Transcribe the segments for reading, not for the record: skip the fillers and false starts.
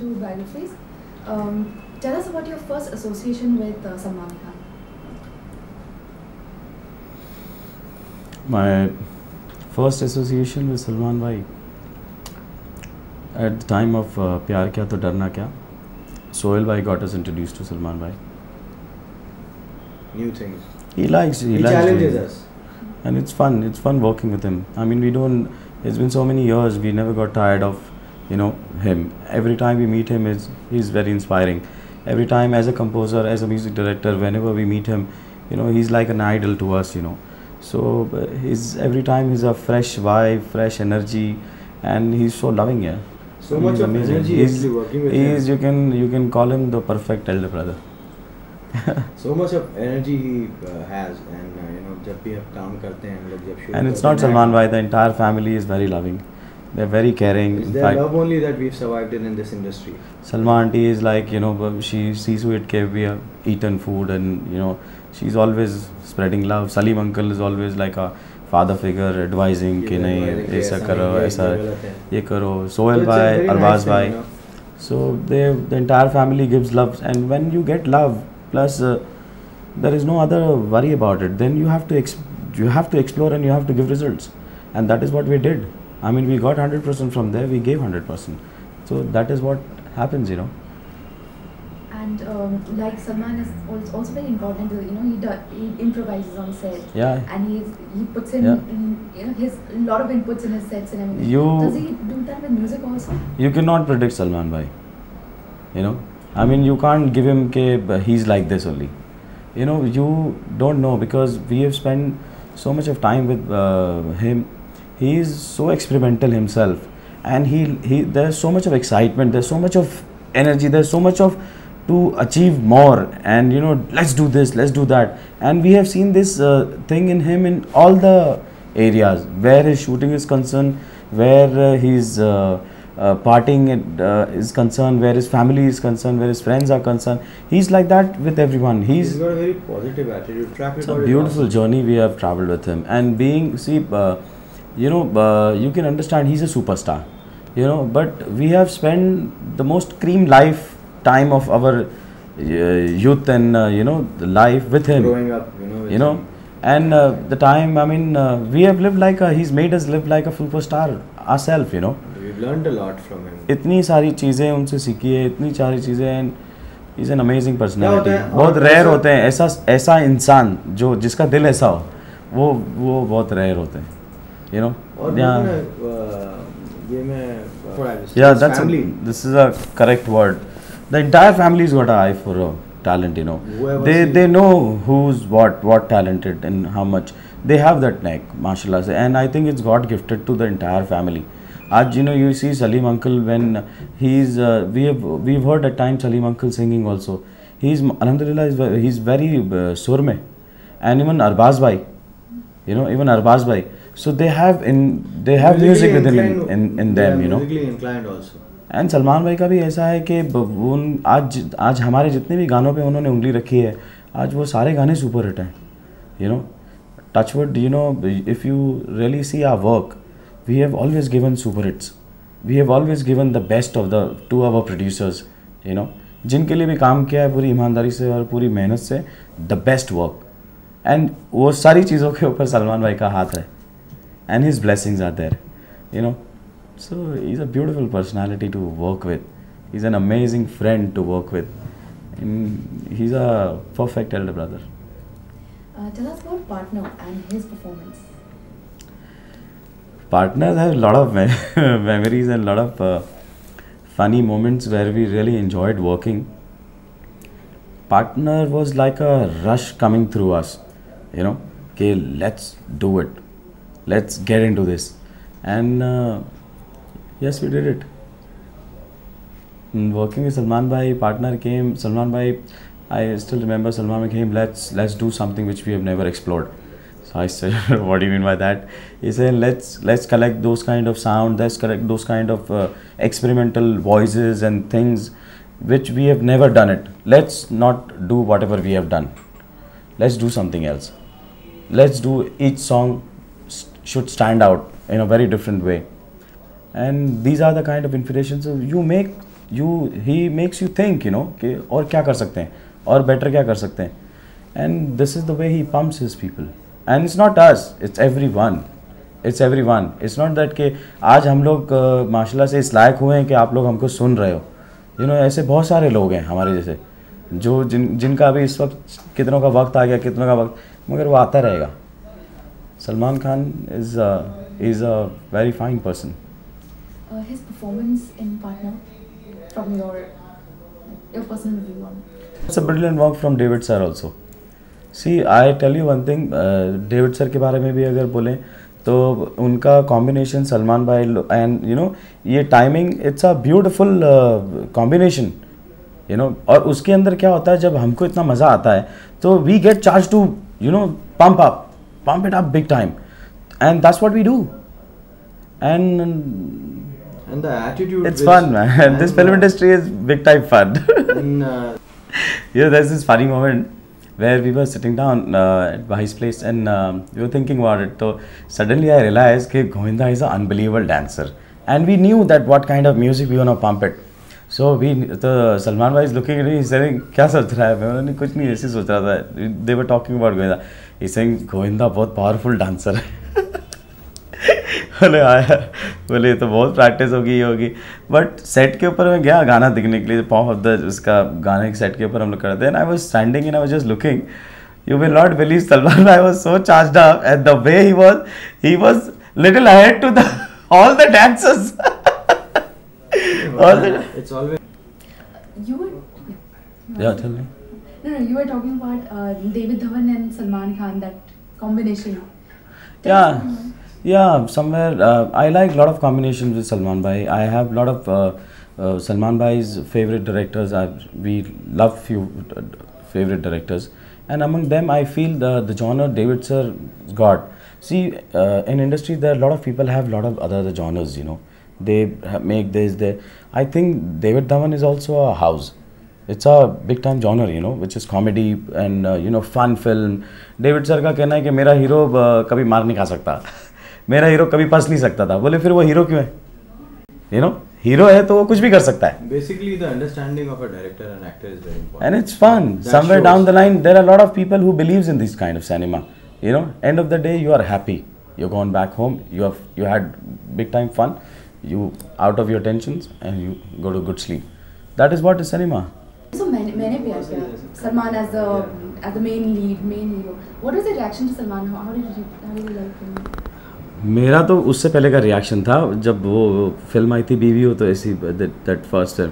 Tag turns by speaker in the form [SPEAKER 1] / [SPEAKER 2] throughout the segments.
[SPEAKER 1] to biographies. Tell us about your first association with Salman Khan.
[SPEAKER 2] My first association with Salman Bhai at the time of Pyar Kya To Darna Kya, Sohail Bhai got us introduced to Salman Bhai.
[SPEAKER 3] New things.
[SPEAKER 2] He
[SPEAKER 3] challenges us.
[SPEAKER 2] And it's fun working with him. I mean, it's been so many years, we never got tired of, him. Every time we meet him, he's very inspiring. Every time as a composer, as a music director, whenever we meet him, he's like an idol to us, So every time he's a fresh vibe, fresh energy, and he's so loving, yeah.
[SPEAKER 3] So much of energy actually working with him.
[SPEAKER 2] You can call him the perfect elder brother.
[SPEAKER 3] So much of energy he has, and जब भी हम काम करते हैं हम लोग जब shoot
[SPEAKER 2] and it's not Salman Bhai, the entire family is very loving. They're very caring.
[SPEAKER 3] It's their love only that we've survived in this industry.
[SPEAKER 2] Salma auntie is like, she sees to it that we have eaten food, and she's always spreading love. Salim uncle is always like a father figure, advising कि नहीं ऐसा करो, ऐसा ये करो. Sohail Bhai, Arbaz Bhai. So the entire family gives love, and when you get love, plus there is no other worry about it. Then you have to explore and you have to give results, and that is what we did. I mean, we got 100% from there. We gave 100%. So that is what happens,
[SPEAKER 1] And like Salman is also very important. He improvises on set.
[SPEAKER 2] Yeah.
[SPEAKER 1] And he puts in, his lot of inputs in his sets and everything. Does he do that with music also?
[SPEAKER 2] You cannot predict Salman Bhai. I mean, you can't give him he's like this only. You don't know, because we have spent so much of time with him. He is so experimental himself, and there's so much of excitement, there's so much of energy, there's so much of to achieve more, and let's do this, let's do that. And we have seen this thing in him in all the areas where his shooting is concerned, where his partying is concerned, where his family is concerned, where his friends are concerned. He's like that with everyone. He's
[SPEAKER 3] got a very positive attitude.
[SPEAKER 2] It's a beautiful journey we have traveled with him, and you can understand he's a superstar, but we have spent the most cream lifetime of our youth and the life with him,
[SPEAKER 3] growing up,
[SPEAKER 2] him. And the time, I mean, we have lived he's made us live like a superstar ourselves,
[SPEAKER 3] We've learned a lot from him.
[SPEAKER 2] इतनी सारी चीज़ें उनसे सीखी है, इतनी सारी चीज़ें, and he's an amazing personality. बहुत रेयर होते हैं ऐसा इंसान जिसका दिल ऐसा हो, वो बहुत रेयर होते हैं. This is a correct word. The entire family's got an eye for talent, They know who's what talented and how much. They have that knack, mashallah. And I think it's God gifted to the entire family. Aaj, you see Salim uncle when we've heard at times Salim uncle singing also. Alhamdulillah, he's very sur mein. And even Arbaz Bhai, so they have music within in them,
[SPEAKER 3] Musically inclined also.
[SPEAKER 2] And Salman Bhai का भी ऐसा है कि आज हमारे जितने भी गानों पे उन्होंने उंगली रखी है, आज वो सारे गाने सुपर हिट हैं. Touchwood, if you really see our work, we have always given super hits. We have always given the best to our producers, जिनके लिए भी काम किया है पूरी ईमानदारी से और पूरी मेहनत से, the best work. And वो सारी चीज़ों के ऊपर सलमान भाई का हाथ है, and his blessings are there, So he's a beautiful personality to work with. He's an amazing friend to work with. And he's a perfect elder brother.
[SPEAKER 1] Tell us about Partner and his performance.
[SPEAKER 2] Partners have a lot of memories and a lot of funny moments where we really enjoyed working. Partner was like a rush coming through us, okay, let's do it, let's get into this. And yes, we did it. And working with Salman Bhai, Partner came, Salman Bhai, I still remember Salman Bhai came, let's do something which we have never explored. So I said, what do you mean by that? He said, let's collect those kind of sound, let's collect those kind of experimental voices and things which we have never done it. Let's not do whatever we have done. Let's do something else. Let's do each song should stand out in a very different way. And these are the kind of inspirations. So you make he makes you think, you know, कि और क्या कर सकते हैं, और better क्या कर सकते हैं. And this is the way he pumps his people. And it's not us, it's everyone. It's everyone. It's not that कि आज हम लोग माशाल्लाह से इस लायक हुए हैं कि आप लोग हमको सुन रहे हो. You know, ऐसे बहुत सारे लोग हैं हमारे जैसे जो जिनका अभी इस वक्त कितनों का वक्त आ गया, कितनों का वक्त, मगर वो आता रहेगा. Salman Khan is a very fine person.
[SPEAKER 1] His performance in Partner, from your personal review on.
[SPEAKER 2] It's a brilliant work from David sir also. See, I tell you one thing, David sir के बारे में भी अगर बोलें तो उनका combination Salman भाई and you know ये timing, it's a beautiful combination, you know. और उसके अंदर क्या होता है, जब हमको इतना मज़ा आता है तो we get charge to you know pump it up big time, and that's what we do. And
[SPEAKER 3] the attitude,
[SPEAKER 2] it's fun, man. This film industry is big time fun.
[SPEAKER 3] And
[SPEAKER 2] Yeah, there's this funny moment where we were sitting down at Bhai's place and we were thinking about it. So suddenly I realized that Govinda is an unbelievable dancer, and we knew that what kind of music we want to pump it. So Salman Bhai is looking at me, he's saying, क्या सोच रहा है? मैंने कुछ नहीं, ऐसे सोच रहा था. They were talking about Govinda. He's saying, Govinda बहुत पावरफुल डांसर है. बोले आया, बोले तो बहुत प्रैक्टिस होगी. बट सेट के ऊपर मैं गया गाना दिखने के लिए, पॉप ऑफ द उसका गाने के सेट के ऊपर हम लोग करते हैं. I was standing and I was just looking. You will not believe, Salman Bhai was so charged up, and the way he was little ahead to all the dancers.
[SPEAKER 3] it's always.
[SPEAKER 1] You were.
[SPEAKER 2] Yeah, tell me.
[SPEAKER 1] No, you were talking about David Dhawan and Salman Khan, that combination.
[SPEAKER 2] Yeah, somewhere I like a lot of combinations with Salman Bhai. I have a lot of Salman Bhai's favorite directors. We love few favorite directors, and among them I feel the genre David sir got. See, in industry there are a lot of people have a lot of other genres, you know. They make this, I think David Dhawan is also a house. It's a big time genre, you know, which is comedy and you know, fun film. David sir का कहना है कि मेरा hero कभी मार नहीं खा सकता, मेरा हीरो कभी फंस नहीं सकता था. बोले फिर वो हीरो क्यों है? You know, हीरो है तो वो कुछ भी कर सकता है.
[SPEAKER 3] Basically, the understanding of a director and actor is very important.
[SPEAKER 2] And it's fun.
[SPEAKER 3] That
[SPEAKER 2] Somewhere
[SPEAKER 3] shows.
[SPEAKER 2] down the line, there are a lot of people who believes in this kind of cinema. You know, end of the day, you are happy. You're gone back home. You had big time fun. You out of your tensions and you go to good sleep. That is what is cinema.
[SPEAKER 1] So मैंने प्यार किया Salman as the main hero. What was the reaction to Salman? How did you like him?
[SPEAKER 2] मेरा तो उससे पहले का reaction था जब वो फिल्म आई थी बीवी हो तो ऐसी, दैट फर्स्ट फिल्म.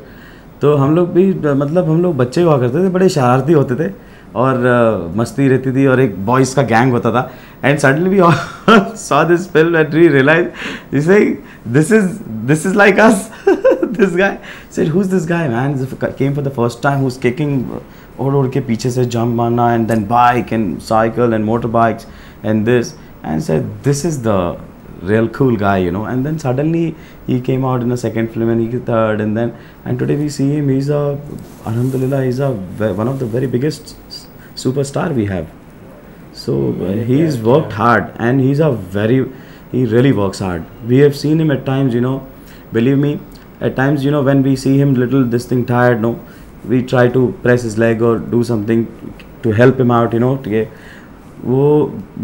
[SPEAKER 2] तो हम लोग भी मतलब हम लोग बच्चे हुआ करते थे, बड़े शरारती होते थे और मस्ती रहती थी और एक बॉयज़ का गैंग होता था. And suddenly we saw this film and we realized, you say, this is like us. This guy said, who's this guy, man? He came for the first time, who's kicking और के पीछे से jump मारना, and then bike and cycle and motorbikes and this, and said, this is the real cool guy, you know. And then suddenly he came out in a second film and he third, and today we see him. He's alhamdulillah, he's one of the very biggest superstar we have. So he's worked hard, and he really works hard. We have seen him at times, you know, believe me, at times, you know, when we see him this thing tired, no, we try to press his leg or do something to help him out, you know.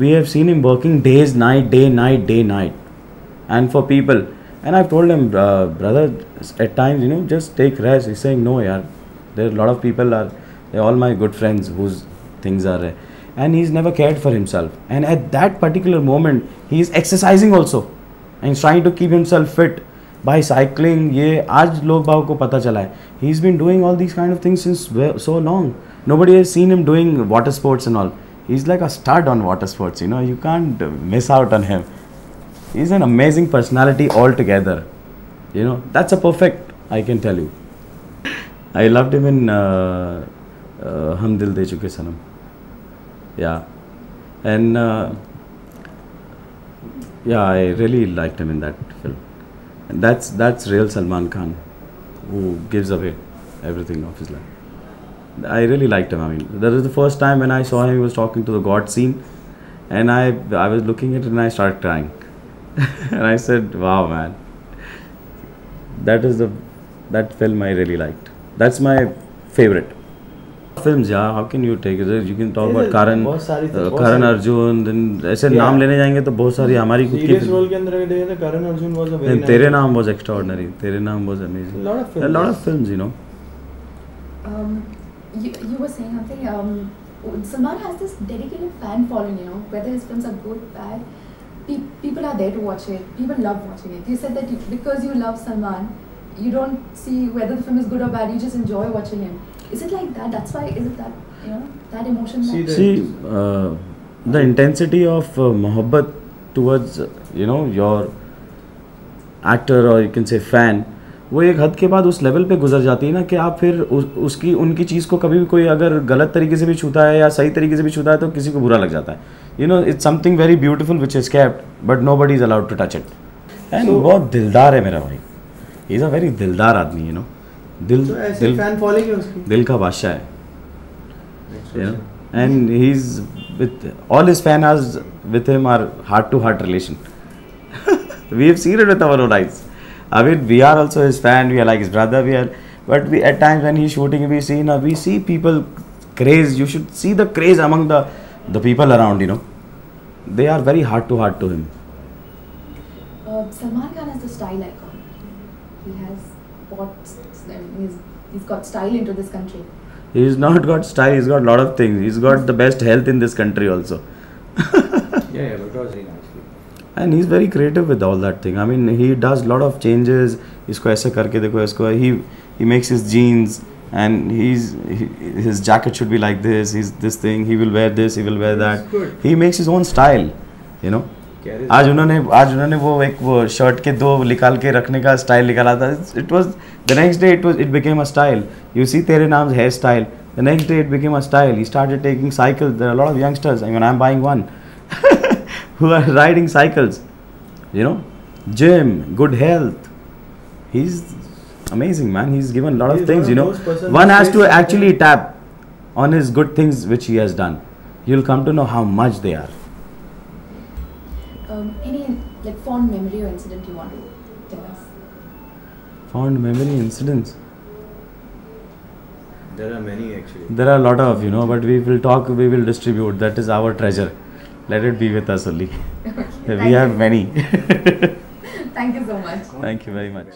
[SPEAKER 2] We have seen him working day, night, and for people. And I've told him, brother, at times, you know, just take rest. He's saying, no, yaar, there are a lot of people, they're all my good friends whose things are there. And he's never cared for himself. And at that particular moment, he's exercising also, and he's trying to keep himself fit by cycling. ये आज लोग बागों को पता चला है. He's been doing all these kind of things since so long. Nobody has seen him doing water sports and all. He's like a stud on water sports, you know. You can't miss out on him. He's an amazing personality altogether. You know, that's a perfect, I can tell you. I loved him in Hum Dil De Chuke Sanam. Yeah, and yeah, I really liked him in that film. And that's real Salman Khan, who gives away everything of his life. I really liked him. I mean, that was the first time when I saw him. He was talking to the God scene, and I was looking at it and I started crying. And I said, "Wow, man, that is the That film I really liked. That's my favorite. Films, yeah. How can you take it? You can talk about Karan, Karan Arjun. Then ऐसे नाम लेने जाएंगे तो बहुत सारी हमारी खुद की.
[SPEAKER 3] Serious role के अंदर देखे तो Karan Arjun was a very nice.
[SPEAKER 2] तेरे नाम was extraordinary. तेरे नाम was amazing. A lot of films, you know.
[SPEAKER 1] You were saying something. Salman has this dedicated fan following. You know, whether his films are good, bad, people are there to watch it. People love watching it. You said that because you love Salman, you don't see whether the film is good or bad. You just enjoy watching him. Is it like that? That's why. Is it that, you know, that emotion?
[SPEAKER 2] The intensity of mohabbat towards your actor, or you can say fan, वो एक हद के बाद उस level पे गुजर जाती है ना कि आप फिर उसकी उनकी चीज़ को कभी भी कोई अगर गलत तरीके से भी छूता है या सही तरीके से भी छूता है तो किसी को बुरा लग जाता है. It's something very beautiful which is kept but nobody is allowed to touch it. And बहुत दिलदार है मेरा भाई. ही इज़ अ वेरी दिलदार आदमी. दिल का बादशाह है. And he is with all his fan has with him are heart to heart relation. We have seen it with our own eyes. I mean, we are also his fan. We are like his brother. But we at times when he's shooting, we see people craze. You should see the craze among the people around. They are very heart to him.
[SPEAKER 1] Salman Khan is the style icon. He has brought. He's got style into this country.
[SPEAKER 2] He's not got style. He's got a lot of things. He's got the best health in this country also.
[SPEAKER 3] Yeah, because he.
[SPEAKER 2] And he's very creative with all that thing. I mean, he does lot of changes. इसको ऐसे करके देखो इसको. He makes his jeans and his jacket should be like this. He's this thing. He will wear this. He will wear that. He makes his own style. आज उन्होंने वो shirt के दो निकाल के रखने का स्टाइल निकाला था. It was the next day it became a style. You see तेरे नाम hair style. The next day it became a style. He started taking cycles. There are a lot of youngsters. I mean, I'm buying one. Who are riding cycles, gym, good health. He's amazing, man. He's given a lot of things, One has to actually tap on his good things which he has done. You'll come to know how much they are.
[SPEAKER 1] Any fond memory or incident you want to tell us?
[SPEAKER 2] Fond memory incidents?
[SPEAKER 3] There are many actually.
[SPEAKER 2] There are a lot of, but we will distribute. That is our treasure. Let it be with us only.
[SPEAKER 1] Okay,
[SPEAKER 2] we have many.
[SPEAKER 1] Thank you so much.
[SPEAKER 2] Thank you very much.